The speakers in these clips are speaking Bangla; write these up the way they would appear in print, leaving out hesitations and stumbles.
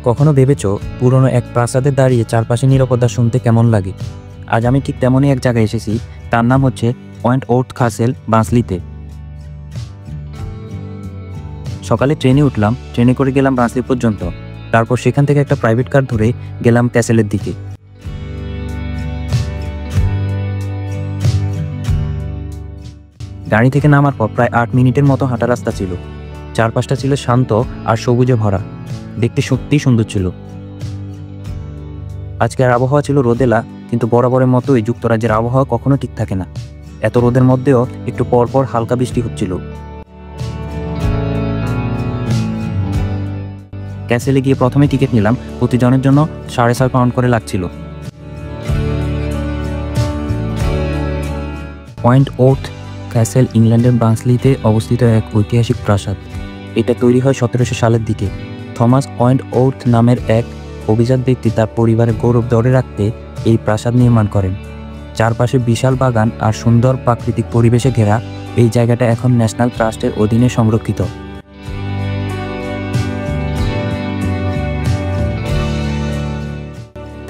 কখনো ভেবেছো পুরনো এক প্রাসাদে দাঁড়িয়ে চারপাশে নীরবতা শুনতে কেমন লাগে? আজ আমি ঠিক তেমনই এক জায়গায় এসেছি। তার নাম হচ্ছে পয়েন্ট ওর্থ কাসেল, বার্নসলিতে। সকালে ট্রেনে উঠলাম, ট্রেনে করে গেলাম বার্নসলি পর্যন্ত। তারপর সেখান থেকে একটা প্রাইভেট কার ধরে গেলাম ক্যাসেলের দিকে। গাড়ি থেকে নামার পর প্রায় 8 মিনিটের মতো হাঁটা রাস্তা ছিল। চারপাশটা ছিল শান্ত আর সবুজে ভরা, দেখতে সত্যিই সুন্দর ছিল। আজকের আবহাওয়া ছিল রোদেলা, কিন্তু বরাবরের মতোই যুক্তরাজ্যের আবহাওয়া কখনো ঠিক থাকে না। এত রোদের মধ্যেও একটু পরপর হালকা বৃষ্টি হচ্ছিল। ক্যাসেলে গিয়ে প্রথমে টিকিট নিলাম, প্রতিজনের জন্য 7.5 পাউন্ড করে লাগছিল। পয়েন্ট ওর্থ ক্যাসেল ইংল্যান্ডের বার্নসলিতে অবস্থিত এক ঐতিহাসিক প্রাসাদ। এটা তৈরি হয় 1700 সালের দিকে। থমাস পয়েন্ট ওর্থ নামের এক অভিজাত ব্যক্তি তার পরিবারের গৌরব ধরে রাখতে এই প্রাসাদ নির্মাণ করেন। চারপাশে বিশাল বাগান আর সুন্দর প্রাকৃতিক পরিবেশে ঘেরা এই জায়গাটা এখন ন্যাশনাল ট্রাস্টের অধীনে সংরক্ষিত।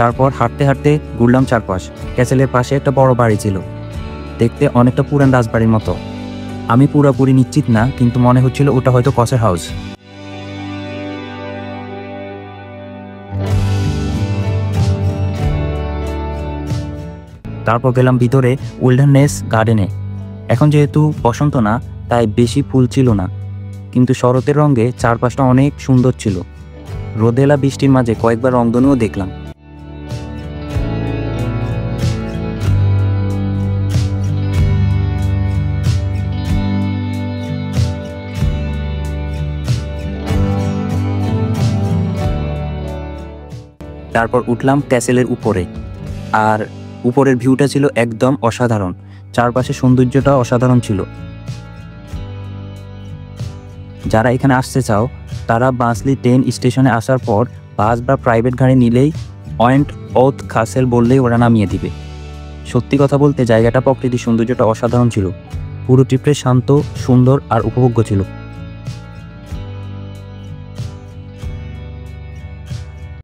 তারপর হাঁটতে হাঁটতে ঘুরলাম চারপাশ। ক্যাসেলের পাশে একটা বড় বাড়ি ছিল, দেখতে অনেকটা পুরান রাজবাড়ির মতো। আমি পুরোপুরি নিশ্চিত না, কিন্তু মনে হচ্ছিল ওটা হয়তো কসের হাউস। তারপর গেলাম ভিতরে উইল্ডারনেস গার্ডেনে। এখন যেহেতু বসন্ত না, তাই বেশি ফুল ছিল না, কিন্তু শরতের রঙে চারপাশটা অনেক সুন্দর ছিল। রোদেলা বৃষ্টির মাঝে কয়েকবার রংধনুও দেখলাম। তারপর উঠলাম ক্যাসেলের উপরে, আর উপরের ভিউটা ছিল একদম অসাধারণ। চারপাশে সৌন্দর্যটা অসাধারণ ছিল। যারা এখানে আসতে চাও তারা বার্নসলি ট্রেন স্টেশনে আসার পর বাস বা প্রাইভেট গাড়ি নিলেই পয়েন্ট ওর্থ কাসেল বললেই ওরা নামিয়ে দিবে। সত্যি কথা বলতে জায়গাটা, প্রকৃতির সৌন্দর্যটা অসাধারণ ছিল। পুরো ট্রিপে শান্ত, সুন্দর আর উপভোগ্য ছিল।